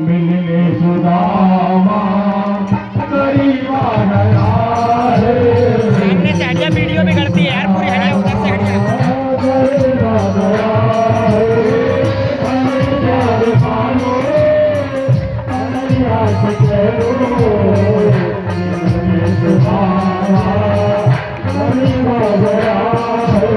मिलने सुदामा गरीबा नया है। सामने से हटिया, वीडियो बिगड़ती है यार, पूरी हटिया उधर से हटिया। गरीबा नया है, मानो कन्हैया से कहो, मिलने सुदामा गरीबा नया है।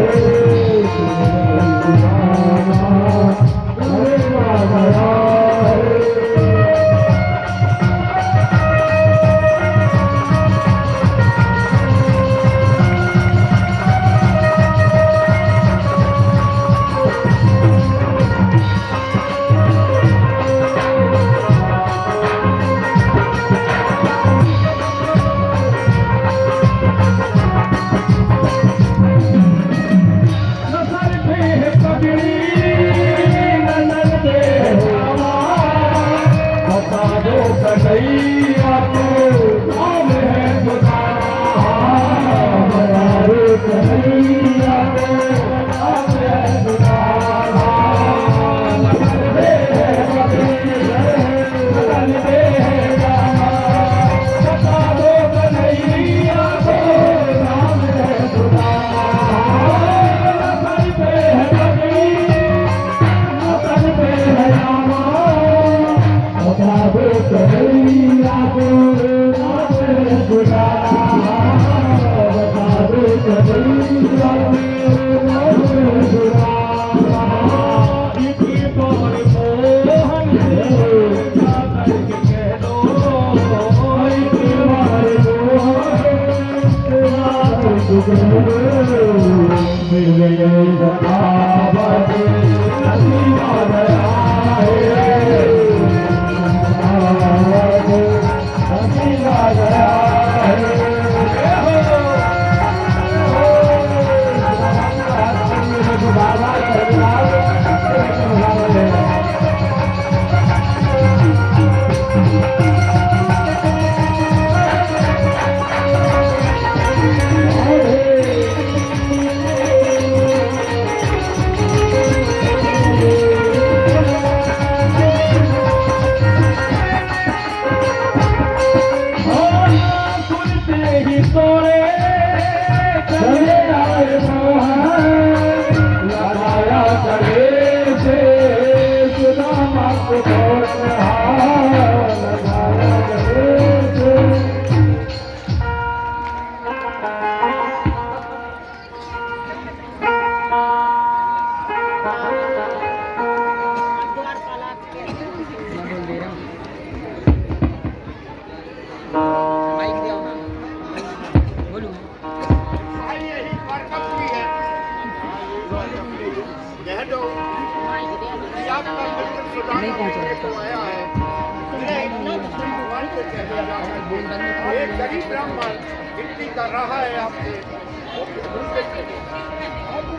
एक गरीब ब्राह्मण गिनती कर रहा है आपसे,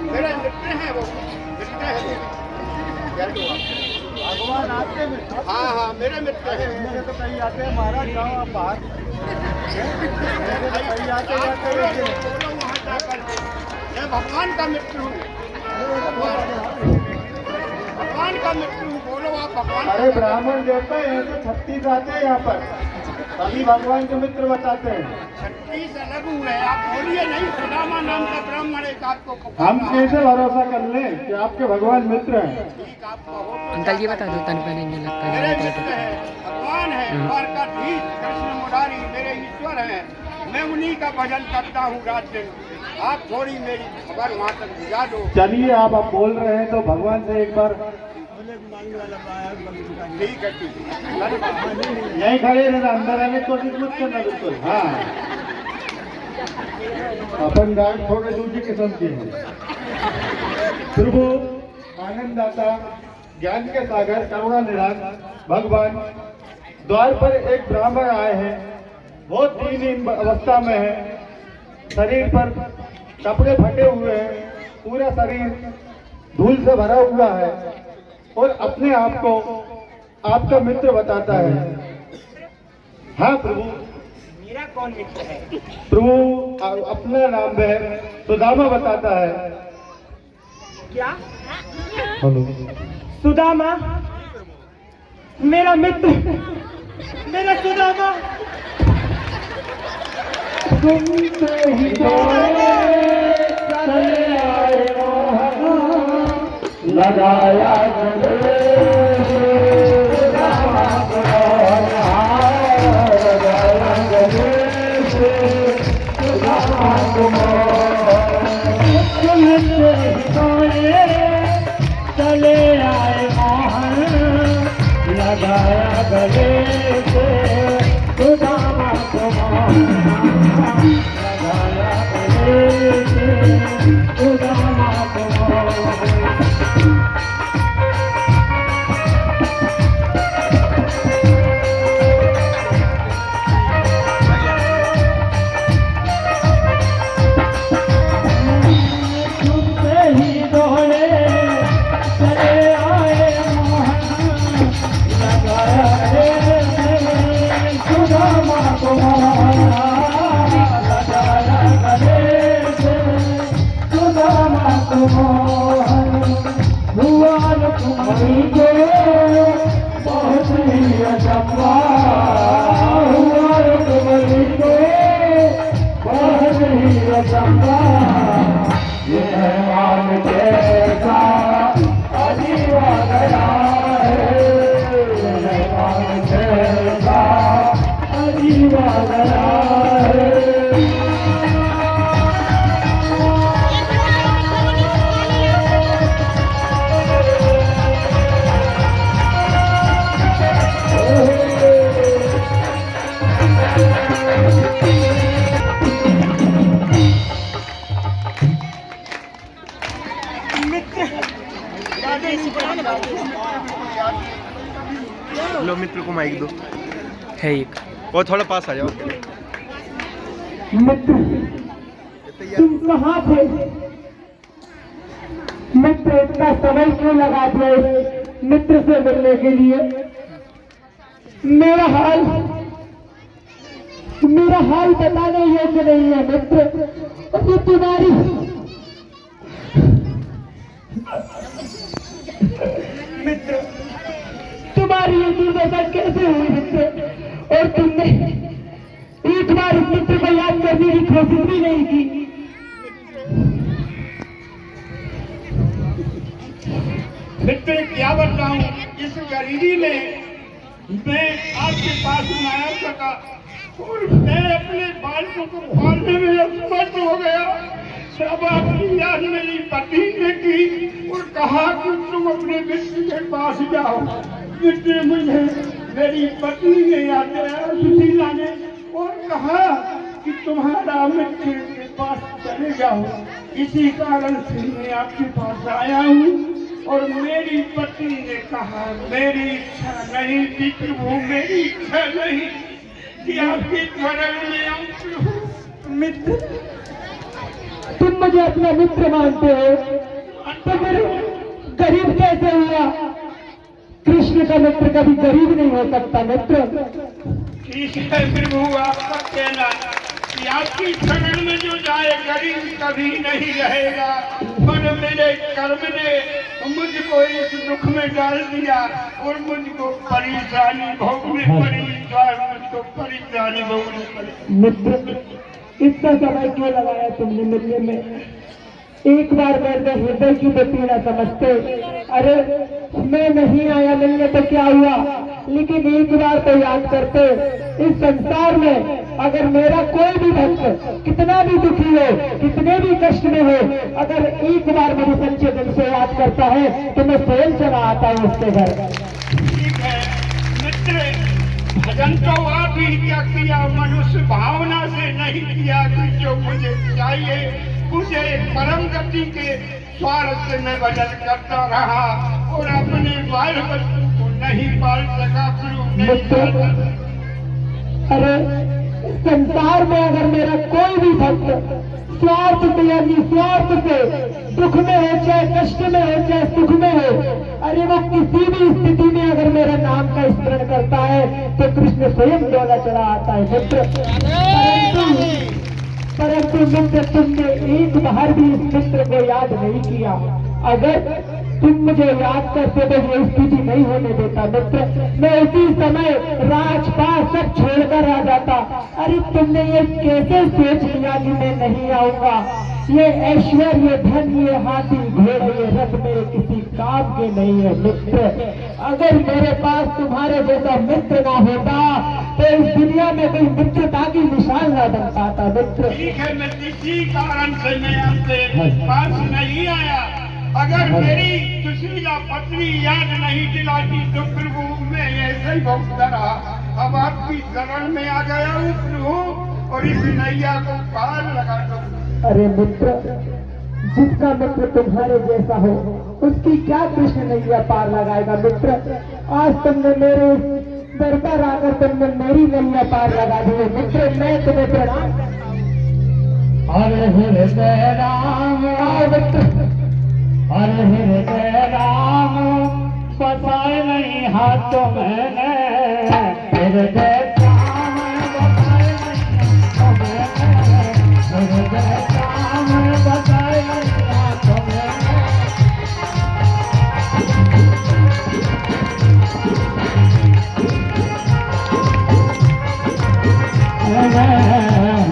मेरे मित्र हैं वो, मित्र हैं भगवान आपके मित्र? हाँ हाँ मेरे मित्र हैं। मेरे तो कहीं आते हैं महाराज, जाओ आप बाहर, मेरे तो कहीं आते जाते हैं। मैं भगवान का मित्र हूँ, भगवान का मित्र हूँ, बोलो आप भगवान। अरे ब्राह्मण देवता हैं तो 36 आते हैं यहाँ पर, तभी भगवान के मित्र बताते हैं। 36 अलग हुए, आप बोलिए नहीं। सुदामा नाम का ब्राह्मण एक आपको, हम कैसे भरोसा कर लें कि आपके भगवान मित्र हैं? ठीक, आप कहो। अंकल जी बता दो, तन पे नहीं लगता है, भगवान है, द्वारकाधीश कृष्ण मुरारी मेरे ईश्वर हैं। मैं उन्हीं का भजन करता हूँ रात दिन। आप थोड़ी मेरी खबर वहाँ तक भिजा दो। चलिए आप बोल रहे हैं तो भगवान से एक बार। ठीक है ठीक है, यहीं खड़े रहना, अंदर आने की कोशिश मत करना बिल्कुल। हाँ अपन गाय थोड़े दूसरी किस्म की है। प्रभु आनंददाता, ज्ञान के सागर, करुणा निधान भगवान, द्वार पर एक ब्राह्मण आए हैं। बहुत दीनहीन अवस्था में है, शरीर पर कपड़े फटे हुए हैं, पूरा शरीर धूल से भरा हुआ है और अपने आप को आपका मित्र बताता है। हाँ प्रभु। मेरा कौन मित्र है? प्रभु अपना नाम है सुदामा बताता है। क्या? हेलो सुदामा, मेरा मित्र, मेरा सुदामा। तुमसे ही दौड़े चले आए मोहन, लगाया गले से सुदामा को मोहन, लगाया गले से सुदामा को मोहन। तुमसे ही दौड़े चले आए मोहन, लगाया गले से सुदामा को मोहन, लगाया गले से सुदामा को मोहन। तुमसे ही दौड़े चले आए मोहन, लगाया गले से सुदामा को मोहन, लगाया गले से सुदामा को मोहन। भुवन कुमारी को बहुत ही अचंभा, भुवन कुमारी को बहुत ही अचंभा। ये मेहमान कैसा अजीबा गया है, ये मेहमान कैसा अजीबा गया है। लो मित्र को माइक दो। है एक और थोड़ा पास आ जाओ। मित्र तुम कहाँ थे? मित्र इतना समय क्यों लगा दिया इस मित्र से मिलने के लिए? मेरा हाल बताने योग्य नहीं है मित्र। अभी तुम्हारी ये दुर्दशा कैसे हुई मित्र? और तुमने एक बार इस मित्र को याद करने की कोशिश भी नहीं की। मित्र क्या बताऊं, इस गरीबी में मैं आपके पास न आ सका और मैं अपने बालकों को पालने में असमर्थ हो गया। सब आपकी याद मेरी पति ने की और कहा कि तुम अपने मित्र के पास जाओ। मित्र मुझे मेरी पत्नी ने याद दिलाया, सुशीला ने, और कहा कि तुम्हारा मित्र के पास चले जाओ। इसी कारण से मैं आपके पास आया हूँ। और मेरी पत्नी ने कहा मेरी इच्छा नहीं थी प्रभु, मेरी इच्छा नहीं कि आपके स्मरण में आऊं। मित्र तुम मुझे अपना मित्र मानते हो तो फिर गरीब कैसे हुआ? कृष्ण का मित्र कभी गरीब नहीं हो सकता मित्र। ठीक है प्रभु, आपका कहना कि आपकी शरण में जो जाए गरीब कभी नहीं रहेगा। पर मेरे कर्म ने मुझको इस दुख में डाल दिया और मुझको परेशानी भोगनी पड़ी। मुझको परेशानी भोगनी पड़ी। मित्र इतना समय क्यों लगाया तुमने मिलने में? एक बार मेरे हृदय की पीड़ा समझते। अरे मैं नहीं आया मिलने तो क्या हुआ, लेकिन एक बार तो याद करते। इस संसार में अगर मेरा कोई भी भक्त कितना भी दुखी हो, कितने भी कष्ट में हो, अगर एक बार मेरे सच्चे दिल से याद करता है तो मैं स्वयं चला आता हूँ उसके घर। ठीक है मित्र, भजन तो आप ही क्या किया, मनुष्य भावना से नहीं किया कि जो मुझे चाहिए। मुझे परम गति के स्वार्थ से मैं भजन करता रहा और अपने बाल बच्चों को नहीं पाल सका। अरे संसार में अगर मेरा कोई भी भक्त स्वार्थ से या निस्वार्थ से दुख में हो, चाहे कष्ट में हो, चाहे सुख में हो, अरे वो किसी भी स्थिति में अगर मेरा नाम का स्मरण करता है तो कृष्ण स्वयं डोला चढ़ा आता है मित्र। परंतु मित्र तुमने एक बार भी इस मित्र को याद नहीं किया। अगर तुम मुझे याद करते तो ये स्थिति नहीं होने देता मित्र, मैं उसी समय राजपाट सब छोड़कर आ जाता। अरे तुमने ये कैसे सोच लिया कि मैं नहीं आऊंगा? ये ऐश्वर्य, धन, ये हाथी घोड़े, ये रथ मेरे किसी काम के नहीं है मित्र। अगर मेरे पास तुम्हारे जैसा मित्र ना होता तो इस दुनिया में कोई मित्रता की मिसाल ना बन पाता मित्र। ठीक है, मैं किसी कारण से मैं आपसे पास नहीं आया। अगर मेरी सुशीला पत्नी याद नहीं दिलाती तो प्रभु मैं ऐसे ही भोगता रहा। अब आपकी शरण में आ गया हूँ प्रभु, और इस नैया को पार लगा दो। अरे मित्र, जिसका मित्र तुम्हारे जैसा हो उसकी क्या कृष्ण नैया पार लगाएगा मित्र। आज तुमने मेरे दर पर आकर तुमने मेरी नैया पार लगा दी है मित्र, मैं तुम्हें प्रणाम। हरे हृदय राम आओ मित्र। हरे हृदय राम बसाए नहीं हाथों मैंने, हृदय राम बसाए नहीं हाथों मैंने, हृदय राम बसाए नहीं हाथों मैंने।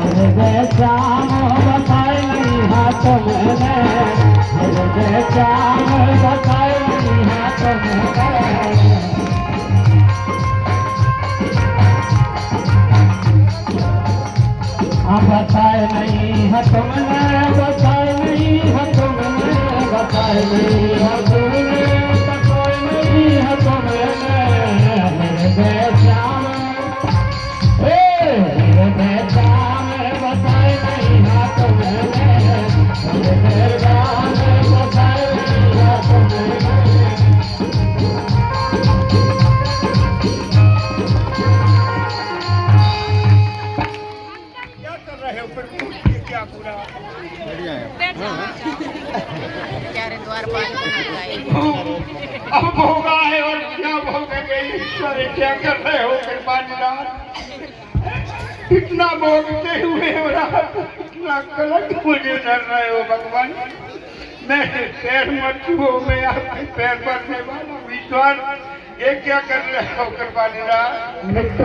हृदय राम बसाए नहीं हाथों मैंने, हृदय राम बसाए नहीं हाथों मैंने। बसाए नहीं हाथों मैंने, बसाए नहीं हाथों मैंने, बसाए नहीं हाथों मैंने, बसाए नहीं हाथों मैंने। हृदय राम हृदय राम बसाए नहीं हाथों मैंने, हृदय राम बसाए नहीं हाथों मैंने। क्या कर रहे हो प्रभु? ये क्या पूरा अब भोगा है और क्या भोगेंगे ईश्वर? क्या कर रहे हो कृपानिधान? कितना भोगते हुए और आप कितना कलंक मुझे कर रहे हो भगवान। मैं पैर मत छुओ, मैं आपके पैर पड़ने वाला विश्वास। ये क्या कर रहे हो कृपानिधान? मित्र,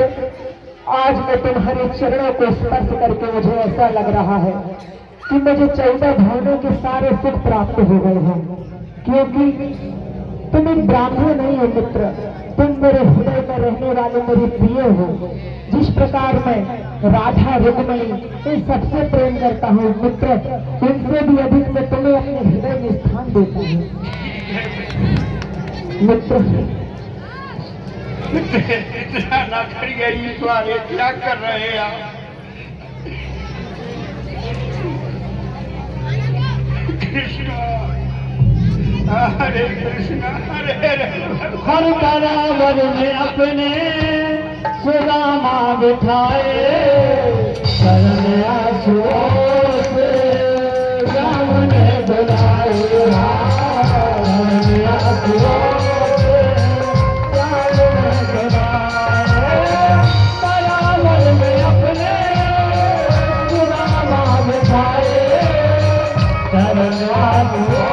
आज मैं तुम्हारे चरणों को स्पर्श करके मुझे ऐसा लग रहा है कि मुझे 14 भवनों के सारे सुख प्राप्त हो गए हैं, क्योंकि तुम एक ब्राह्मण नहीं हो मित्र, तुम मेरे हृदय में रहने वाले मेरे प्रिय हो। जिस प्रकार मैं राधा रुक्मणी इन सबसे प्रेम करता हूँ मित्र, इनसे भी अधिक मैं तुम्हें अपने हृदय में स्थान देता हूँ मित्र। इतना ना करिए ईश्वर, ये क्या कर रहे हैं आप? कृष्ण हरे कृष्ण हरे हरे। हर बराबर में अपने सुदामा बिठाए, शरण आंसुओं से राम ने बुलाए, शरण आंसुओं से राम ने बुलाए। बराबर में अपने सुदामा बिठाए, शरण आंसुओं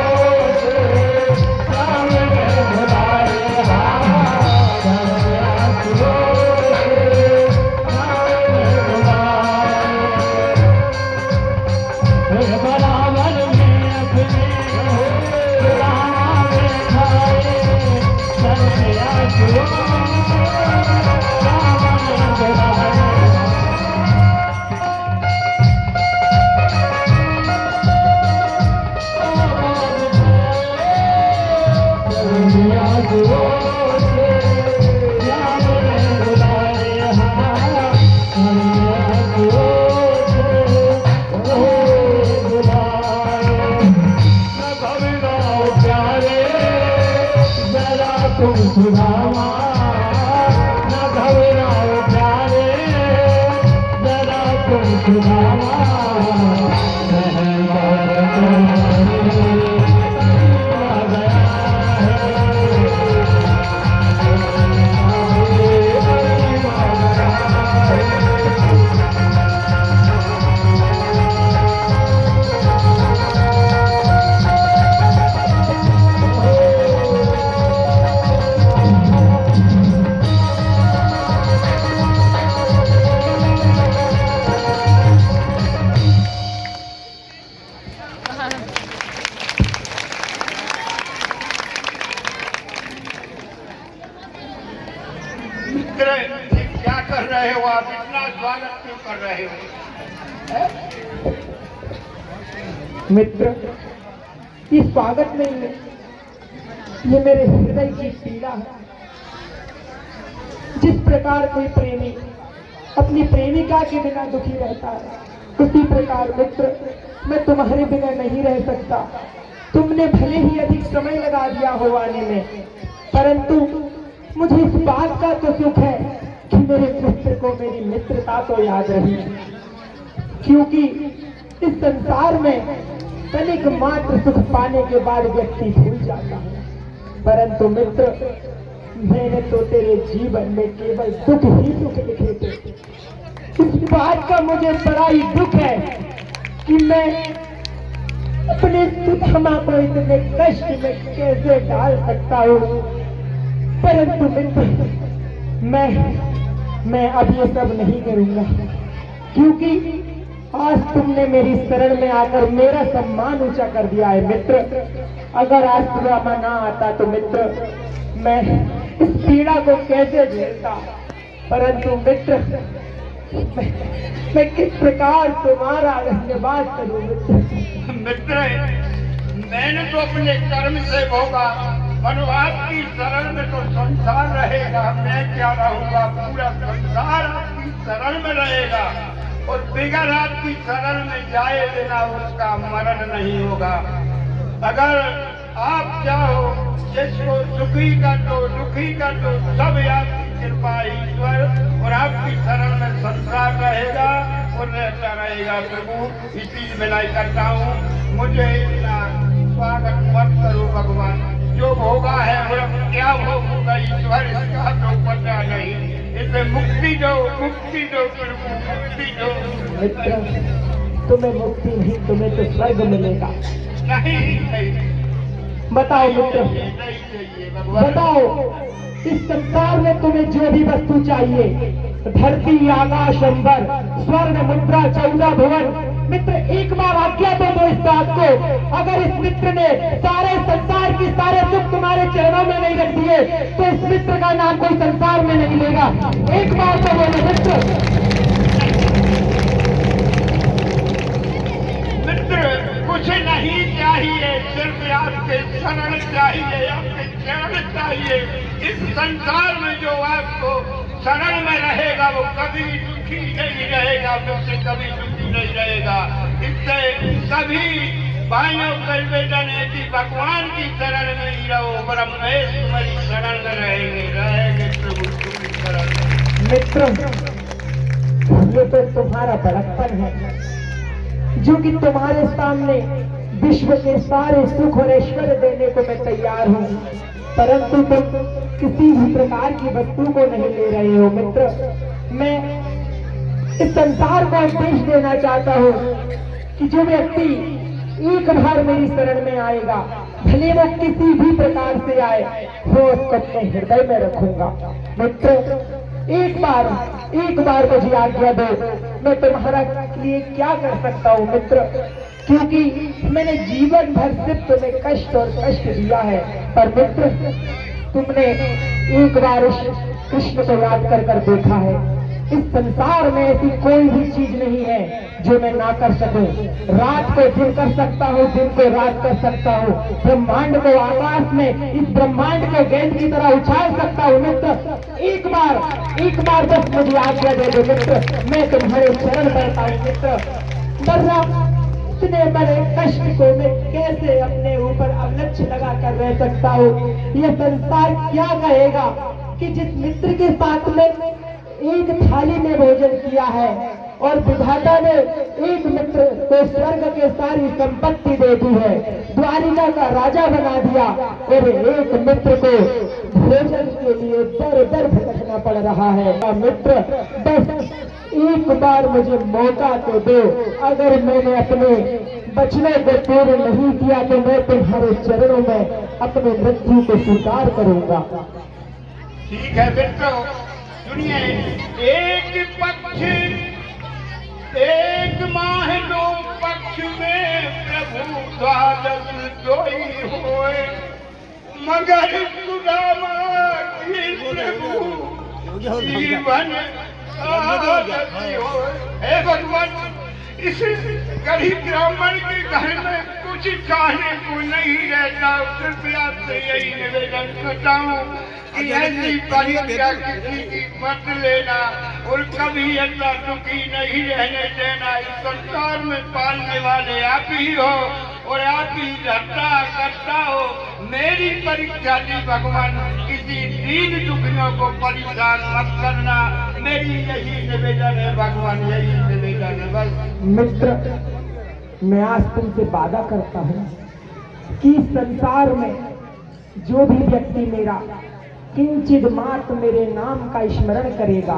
मित्र क्या कर रहे हो आप? इतना स्वागत क्यों कर रहे हो? मित्र, ये स्वागत नहीं है, ये मेरे हृदय की पीड़ा है। जिस प्रकार कोई प्रेमी अपनी प्रेमिका के बिना दुखी रहता है, उसी प्रकार मित्र मैं तुम्हारे बिना नहीं रह सकता। तुमने भले ही अधिक समय लगा दिया हो आने में, परंतु मुझे इस बात का तो सुख है कि मेरे मित्र को मेरी मित्रता तो याद रही, क्योंकि इस संसार में तनिक मात्र सुख पाने के बाद व्यक्ति भूल जाता है, परंतु मित्र मैंने तो तेरे जीवन में केवल दुख ही दुख लिखे थे। इस बात का मुझे बड़ा ही दुख है कि मैं अपने सुदामा को इतने कष्ट में कैसे डाल सकता हूँ, परंतु मित्र मैं अब ये सब नहीं करूंगा, क्योंकि आज तुमने मेरी शरण में आकर मेरा सम्मान ऊंचा कर दिया है। मित्र अगर आज सुदामा ना आता तो मित्र मैं इस पीड़ा को कैसे झेलता, परंतु मित्र मैं किस प्रकार तुम्हारा धन्यवाद करूं मित्र, मैंने तो अपने कर्म से भोगा, वनवास की शरण में तो संसार रहेगा, मैं क्या रहूंगा? पूरा संसार आपकी शरण में रहेगा, और बिगर आपकी शरण में जाए बिना उसका मरण नहीं होगा। अगर आप चाहो जिसको सुखी कर दो, दुखी कर दो, सब आपकी कृपा ईश्वर और आपकी शरण में संसार रहेगा और रहता रहेगा। प्रभु इसी विनय करता हूँ, मुझे इतना स्वागत मत करो भगवान। जो भोगा है वो क्या भोग होगा ईश्वर, इसका तो पता नहीं। इसे मुक्ति दो प्रभु, मुक्ति दो। मित्र तुम्हें मुक्ति नहीं, तुम्हें तो स्वर्ग मिलेगा। नहीं बताओ मित्र, नहीं चाहिए भगवान। बताओ इस संसार में तुम्हें जो भी वस्तु चाहिए, धरती आकाश अंबर स्वर्ण मुद्रा 14 भुवन, मित्र एक बार आज्ञा तो दो इस बात को। अगर इस मित्र ने सारे संसार की सारे सुख तुम्हारे चरणों में नहीं रख दिए तो इस मित्र का नाम कोई संसार में नहीं लेगा। एक बार तो बोलो मित्र। मित्र कुछ नहीं चाहिए, सिर्फ आपके शरण चाहिए, आपके चरण चाहिए। इस संसार में जो आपको शरण में रहेगा वो कभी दुखी नहीं रहेगा, मुझसे कभी दुखी नहीं रहेगा। इससे सभी भाइयों के निवेदन है कि भगवान की शरण में ही रहो, ब्रह्मेश तुम्हारी शरण में रहेंगे प्रभु तुम्हारी शरण में। मित्र ये तो तुम्हारा बड़कपन है, जो कि तुम्हारे सामने विश्व के सारे सुख और ऐश्वर्य देने को मैं तैयार हूँ, परंतु तुम किसी भी प्रकार की वस्तु को नहीं ले रहे हो। मित्र मैं इस संसार को उपदेश देना चाहता हूँ कि जो व्यक्ति एक बार मेरी शरण में आएगा, भले वो किसी भी प्रकार से आए, वो उसको अपने हृदय में रखूंगा। मित्र एक बार मुझे आज्ञा दो, मैं तुम्हारा लिए क्या कर सकता हूँ मित्र, क्योंकि मैंने जीवन भर सिर्फ तुम्हें कष्ट और कष्ट दिया है। पर मित्र तुमने एक बार उस कृष्ण को याद कर देखा है, इस संसार में ऐसी कोई भी चीज नहीं है जो मैं ना कर सकूं। रात को दिन कर सकता हूँ, दिन को रात कर सकता हूँ, ब्रह्मांड को आकाश में इस ब्रह्मांड को गेंद की तरह उछाल सकता हूँ। मित्र एक बार बस मुझे आज्ञा दे दो मित्र, मैं तुम्हारे चरण बैठा हूँ। मित्र डरना इतने बड़े कष्ट को मैं कैसे अपने ऊपर अलक्ष्य लगा कर रह सकता हूँ। यह संसार क्या कहेगा कि जिस मित्र के साथ में एक थाली में भोजन किया है और विधाता ने एक मित्र को स्वर्ग के सारी संपत्ति दे दी है, द्वारिका का राजा बना दिया, और एक मित्र को भोजन के लिए दर दर भटकना पड़ रहा है। मित्र बस एक बार मुझे मौका तो दो, अगर मैंने अपने वचनों को पूर्ण नहीं किया तो मैं तुम्हारे चरणों में अपने मृत्यु को स्वीकार करूंगा। ठीक है मित्रों, सुनिए, एक पक्ष एक माह दो पक्ष में प्रभु द्वादश जोई होए, मगर सुदामा की प्रभु जीवन हे भगवान, इस गरीब ब्राह्मण के घर में कुछ खाने को नहीं रहता। कृपया से यही निवेदन करता हूँ कि ऐसी परीक्षा किसी की मत लेना और कभी ऐसा दुखी नहीं रहने देना। इस संसार में पालने वाले आप ही हो और आप ही रखता करता हो। मेरी परीक्षा दी भगवान, किसी दीन दुखियों को परेशान मत करना। मेरी यही निवेदन है भगवान, यही निवेदन है बस। मित्र, मैं आज तुमसे वादा करता हूँ कि संसार में जो भी व्यक्ति मेरा किंचित मात्र मेरे नाम का स्मरण करेगा,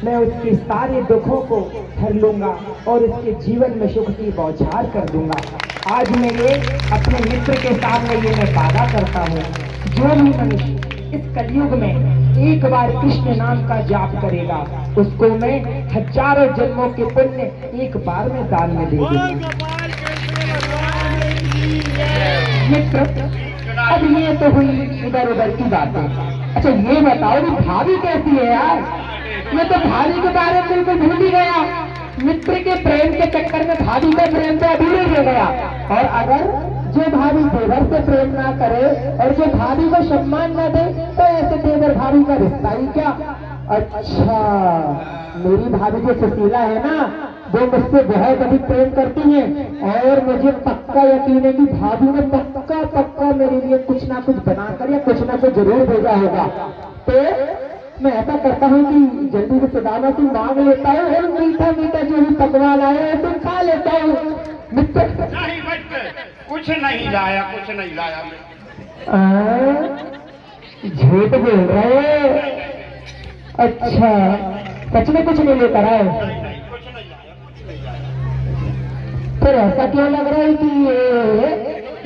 मैं उसके सारे दुखों को हर लूंगा और उसके जीवन में सुख की बौछार कर दूंगा। आज मैं ये अपने मित्र के सामने ये मैं वादा करता हूँ, जो भी मनुष्य इस कलयुग में एक बार कृष्ण नाम का जाप करेगा, उसको मैं हजारों जन्मों के पुण्य एक बार में दान में दे दूंगा। मित्र, अब ये तो हुई इधर उधर की बातें। अच्छा ये बताओ कि भाभी कैसी है यार? मैं तो भाभी के बारे में बिल्कुल भूल ही गया। मित्र के प्रेम के चक्कर में भाभी का प्रेम तो अधूरा रह गया। और अगर जो भाभी देवर से प्रेम ना करे और जो भाभी को सम्मान ना दे, तो ऐसे देवर भाभी का रिश्ता ही क्या? अच्छा, मेरी भाभी जो सुशीला है ना, वो मुझसे बहुत अधिक प्रेम करती हैं और मुझे पक्का यकीन है कि भाभी ने पक्का पक्का मेरे लिए कुछ ना कुछ बनाकर या कुछ ना कुछ जरूर भेजा होगा। तो मैं ऐसा करता हूँ कि जल्दी से सुदामा से मांग लेता हूँ और मीठा मीठा जो भी पकवान आए हैं तुम खा लेता हूँ। मित्र, नहीं मित्र, कुछ नहीं लाया, कुछ नहीं लाया। झूठ बोल रहे? अच्छा, सच में कुछ नहीं लेकर आए? फिर ऐसा क्यों लग रहा है कि ये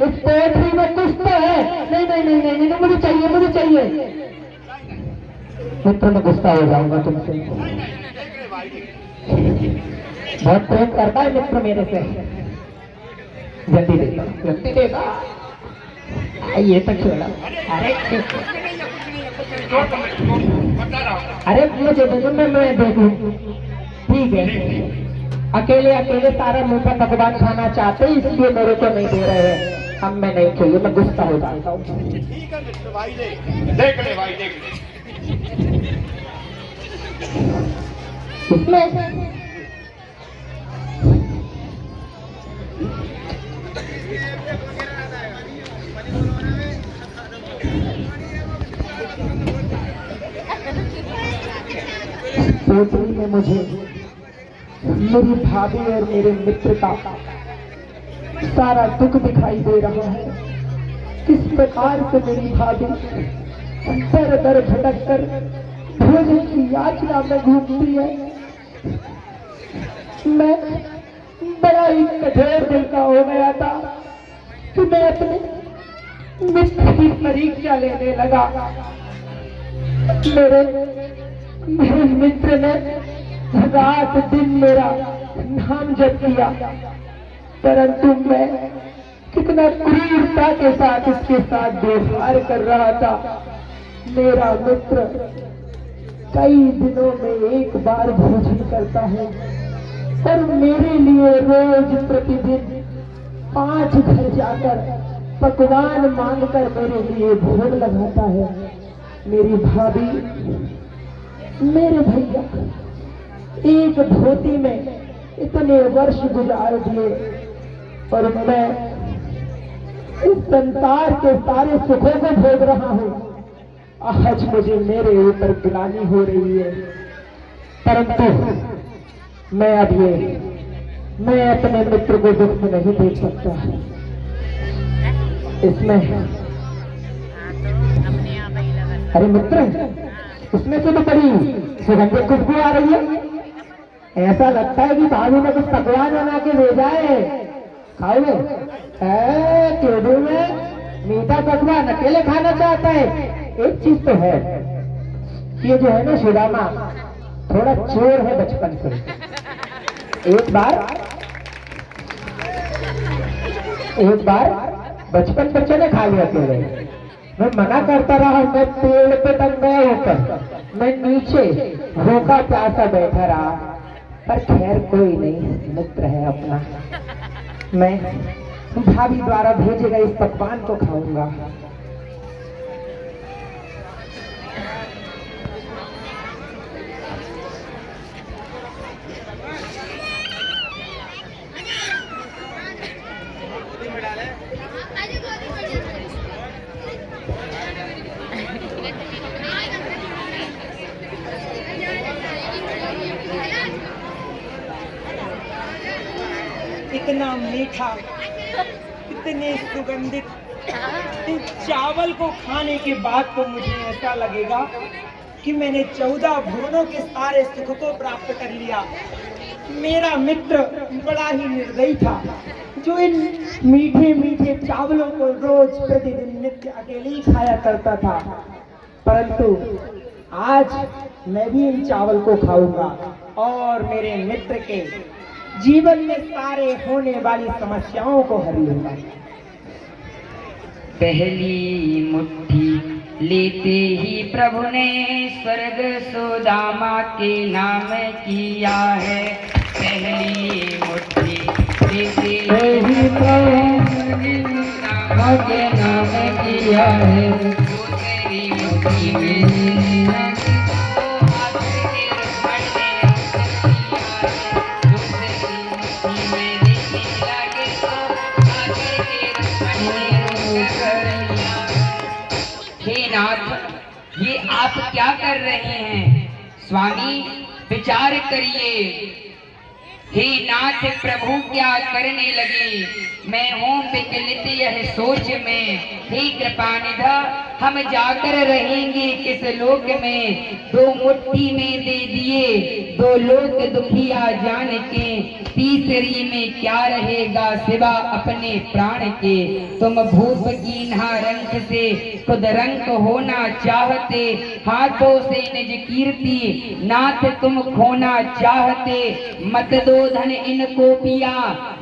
इस पोएट्री में कुछ तो है? नहीं नहीं नहीं नहीं, नहीं मुझे चाहिए, मुझे चाहिए। मित्र, मैं गुस्सा हो जाऊंगा तुमसे। बहुत प्रेम करता है मित्र मेरे से। जल्दी देगा, जल्दी देगा। ये तक छोड़ा। अरे मुझे दे दो, मैं दे दूँ। ठीक है, अकेले अकेले सारा मीठा पकवान खाना चाहते इसलिए मेरे को नहीं दे रहे हैं। अब मैं नहीं चाहिए, मैं गुस्सा हो जाता हूँ। ठीक है मित्र भाई, देख ले भाई, देख ले। इसमें पोटली में मुझे मेरी भाभी और मेरे मित्र का सारा दुख दिखाई दे रहा है। किस प्रकार से मेरी भाभी दर दर भटक कर भोजन की याचना में घूमती है। मैं बड़ा ही कठोर दिल का हो गया था कि मैं अपने मित्र की परीक्षा लेने लगा। मेरे मित्र ने रात दिन मेरा नाम जप किया, परंतु मैं कितना क्रूरता के साथ इसके साथ व्यवहार कर रहा था। मेरा मित्र कई दिनों में एक बार भोजन करता है और मेरे लिए रोज प्रतिदिन 5 घर जाकर पकवान मांगकर मेरे लिए भोग लगाता है। मेरी भाभी, मेरे भैया एक धोती में इतने वर्ष गुजार दिए और मैं इस संसार के सारे सुखों को भोग रहा हूँ। आज मुझे मेरे ऊपर गिलानी हो रही है, परंतु मैं अपने मित्र को दुख में नहीं देख सकता। इसमें अरे मित्र, इसमें से तो बड़ी सुगंधित खुशबू आ रही है। ऐसा लगता है कि भाभी ने कुछ पकवान बना के भेजा है। खाओगे? केडू में मीठा पकवान अकेले खाना चाहता है। एक चीज तो है, ये जो है ना सुदामा थोड़ा चोर है बचपन से। एक बार बचपन बच्चे ने खा लिया अकेले। मैं मना करता रहा, मैं पेड़ पे तक गया ऊपर, मैं नीचे भूखा प्यासा बैठा रहा, पर खैर कोई नहीं, मित्र है अपना। मैं भाभी द्वारा भेजे गए इस पकवान को खाऊंगा। इतना मीठा, इतने सुगंधित इस चावल को खाने के बाद तो मुझे ऐसा लगेगा कि मैंने 14 भुवनों के सारे सुख को प्राप्त कर लिया। मेरा मित्र बड़ा ही निर्दयी था, जो इन मीठे मीठे चावलों को रोज प्रतिदिन नित्य अकेले ही खाया करता था। परंतु आज मैं भी इन चावल को खाऊंगा और मेरे मित्र के जीवन में सारे होने वाली समस्याओं को हल लूंगा। पहली मुट्ठी लेते ही प्रभु ने स्वर्ग सुदामा के नाम किया है। पहली मुट्ठी लेते ही प्रभु ने सुदामा के नाम किया है। दूसरी मुट्ठी में ये आप क्या कर रहे हैं स्वामी, विचार करिए। हे नाथ प्रभु क्या करने लगे, मैं हूँ विचलित यह सोच में। हे कृपानिधि हम जाकर रहेंगे किस लोक में, दो मुट्ठी में दे दिए दो लोक दुखिया जान के। तीसरी में क्या रहेगा सिवा अपने प्राण के। तुम भूप कीन्हा रंग से खुद रंग होना चाहते, हाथों से निज कीर्ति नाथ तुम खोना चाहते। मत दो धन इनको पिया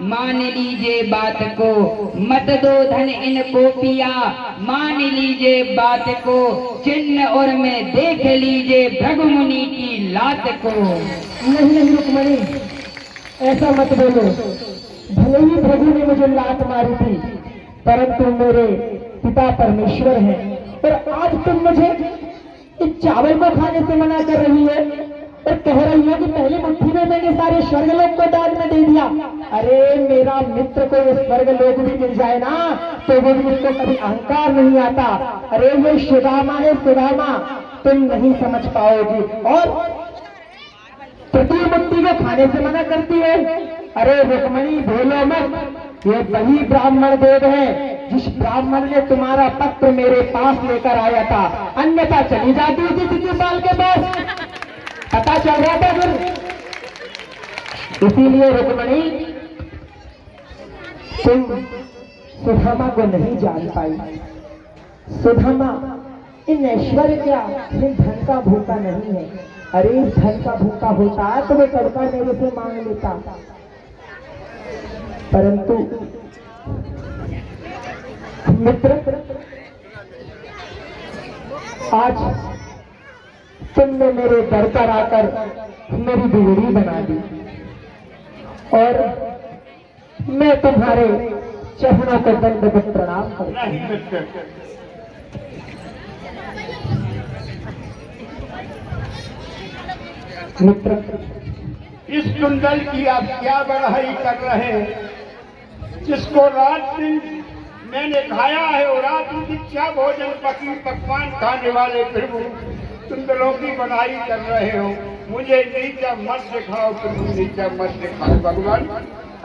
मान लीजिए बात को, मत दो धन इनको पिया मान लीजिए बात को। चिन्ह और में देख लीजिए भृगु मुनि की लात को। नहीं रुक्मणी, ऐसा मत बोलो। भले ही भृगु ने मुझे लात मारी थी, परंतु मेरे पिता परमेश्वर हैं, और आज तुम मुझे इस चावल को खाने से मना कर रही है और कह रही है कि पहली मुट्ठी में मैंने सारे स्वर्गलोक को दान में दे दिया। अरे मेरा मित्र को ये स्वर्गलोक भी मिल जाए ना तो वो भी उसको कभी अहंकार नहीं आता। अरे ये सुदामा है, सुदामा तुम नहीं समझ पाओगी। और तृतीय मुट्ठी को खाने से मना करती है। अरे रुक्मणी भूलो मत, ये वही ब्राह्मण देव है जिस ब्राह्मण ने तुम्हारा पत्र मेरे पास लेकर आया था, अन्यथा चली जाती थी शिशुपाल के पास, पता चल रहा था फिर। इसीलिए रुक्मणी तुम सुदामा को नहीं जान पाई। सुदामा इन ऐश्वर्य क्या, इन धन का भूखा नहीं है। अरे इस धन का भूखा होता तो वे कड़का मेरे से मांग लेता, परंतु मित्र आज तुमने मेरे दर पर आकर मेरी बिगड़ी बना दी और मैं तुम्हारे चरणों को दंडवत प्रणाम करता हूं। मित्र इस कुंडल की आप क्या बढ़ाई कर रहे हैं, जिसको रात दिन मैंने खाया है और रात दिन दीक्षा भोजन पकी पकवान खाने वाले प्रभु कुंडलों की बढ़ाई कर रहे हो। मुझे नीचा मत दिखाओ प्रभु, नीचा मत दिखाओ भगवान।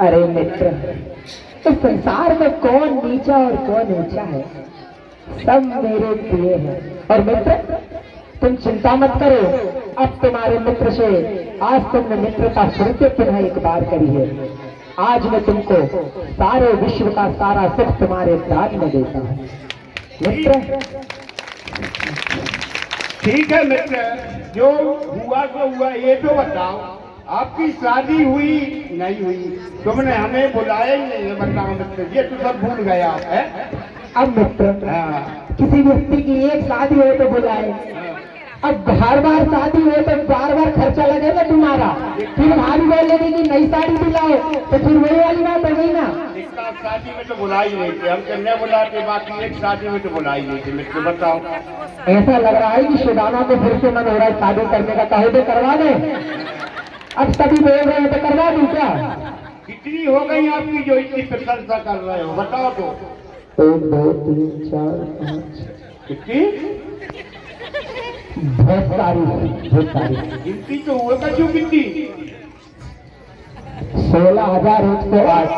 अरे मित्र, इस संसार में कौन नीचा और कौन ऊंचा है, सब मेरे प्रिय हैं। और मित्र तुम चिंता मत करो, अब तुम्हारे मित्र से आज तुमने मित्रता सुनते पुनः एक बार करी है। आज मैं तुमको सारे विश्व का सारा सुख तुम्हारे दान में देता हूँ मित्र। ठीक है मित्र, जो हुआ तो हुआ। ये तो बताओ आपकी शादी हुई नहीं हुई, तुमने हमें बुलाया ही नहीं है, बताओ मित्र। ये तो सब भूल गए आप है। अब मित्र किसी व्यक्ति की एक शादी हो तो बुलाए, अब बार बार शादी हो तो बार बार खर्चा लगेगा तुम्हारा। फिर भाभी बोलेगी कि नई साड़ी दिलाओ, तो फिर वही वाली बात हो गई ना। इसका शादी में तो बुला ही नहीं थे, हम कन्या बुलाते, बाकी एक शादी में तो बुला ही नहीं थे। मुझको बताओ, ऐसा लग रहा है कि शिदाना को फिर से मन हो रहा है शादी करने का, कहे तो करवा दे। अब सभी बोल रहे हैं तो करवा दूं क्या? कितनी हो गई आपकी जो इतनी प्रशंसा कर रहे हो, बताओ तो। 1 2 3 4 5 कितनी? बहुत सारी गिनती तो हुए का क्यों कितनी? 16,108।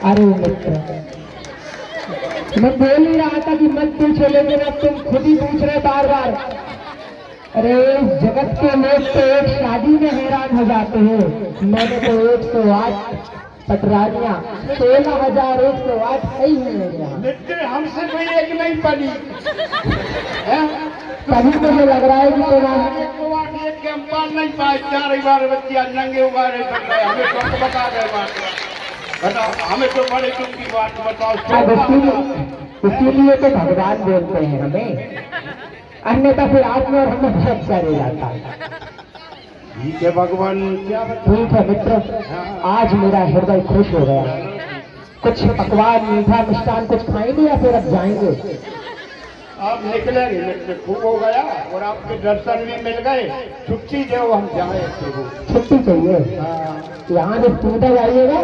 अरे मित्र, मैं बोल ही रहा था कि मत पूछो, लेकिन अब तुम खुद ही पूछ रहे बार बार। अरे जगत के लोग तो एक शादी में हैरान हो जाते हैं, मैंने तो 108 पटरानियां, 16,108 सही है मेरे यहाँ। मित्र हमसे कोई एक नहीं पड़ी है? तभी मुझे लग रहा है कि तुम्हारे एक के हम पाल नहीं पाए, 4 बच्चियां नंगे उगारे कर रहे, हमें तो बता गए बात। बताओ, हमें तो बड़े दुख की बात बताओ। इसीलिए तो भगवान बोलते हैं हमें, अन्यथा फिर आत्मा और हमें बहुत करे जाता है। ठीक है भगवान, क्या ठीक है मित्र, आज मेरा हृदय खुश हो गया। कुछ पकवान, मीठा मिष्ठान कुछ खाएंगे या फिर अब जाएंगे? आप निकलेंगे मित्र, खूब हो गया और आपके दर्शन भी मिल गए। छुट्टी दो, हम जाए प्रभु। छुट्टी चाहिए? यहाँ से सीधा जाइएगा,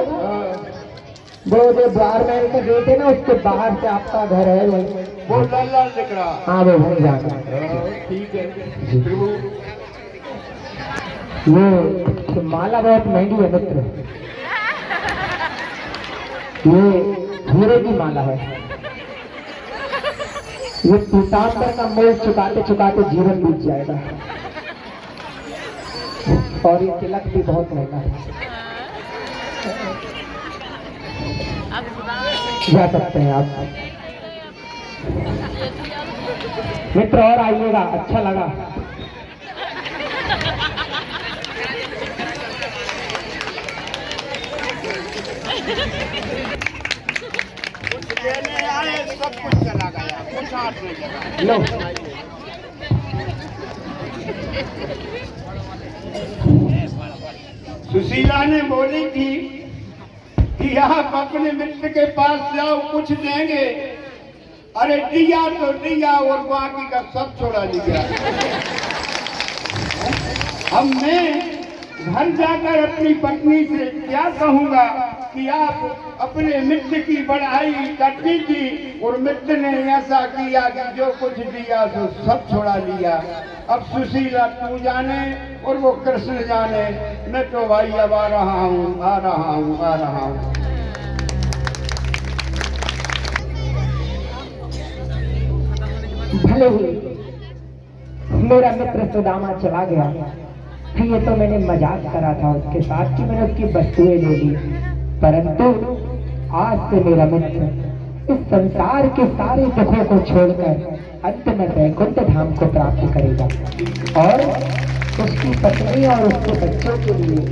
वो जो द्वार महल का गेट है ना, उसके बाहर से आपका घर है वही। वो लाल लाल दिख रहा। हाँ वो वहीं जाना। ठीक है प्रभु। ये माला बहुत महंगी है मित्र, ये हीरे की माला है। ये पीताम्बर का मोल चुकाते चुकाते जीवन बीत जाएगा, और ये तिलक भी बहुत महंगा है। जा सकते हैं आप मित्र, और आइएगा, अच्छा लगा। लेने आए, सब कुछ चला गया, कुछ हाथ नहीं लगा। लो सुशीला ने बोली थी कि आप अपने मित्र के पास जाओ, कुछ देंगे। अरे दिया तो दिया और बाकी का सब छोड़ा लिया। अब मैं घर जाकर अपनी पत्नी से क्या कहूँगा कि आप अपने मित्र की बढ़ाई करती थी और मित्र ने ऐसा किया कि जो कुछ दिया तो सब छोड़ा लिया। अब सुशीला तू जाने और वो कृष्ण जाने, मैं तो भाई अब आ रहा हूँ, आ रहा हूँ, आ रहा हूँ। भले ही मेरा मित्र सुदामा चला गया, ये तो मैंने मजाक करा था उसके साथ कि मैंने उसकी वस्तुएं ले ली, परंतु आज से मेरा मित्र इस संसार के सारे दुखों को छोड़कर अंत में वैकुंठ धाम को प्राप्त करेगा। और उसकी पत्नी और उसके बच्चों के लिए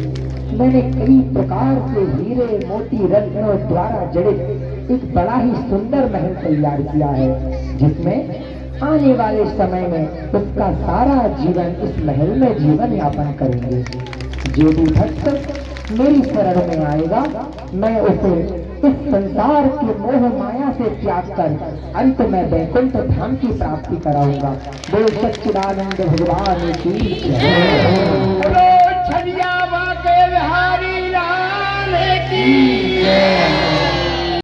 मैंने कई प्रकार से हीरे मोती रत्नों द्वारा जड़ित एक बड़ा ही सुंदर महल तैयार किया है, जिसमें आने वाले समय में उसका सारा जीवन इस महल में जीवन यापन करेंगे। जो भी भक्त मेरी शरण में आएगा, मैं उसे इस संसार के मोह माया से त्याग कर अंत में वैकुंठ धाम की प्राप्ति कराऊंगा। बोल सच्चिदानंद भगवान की बोलो छलिया बाके बिहारी लाल की जय।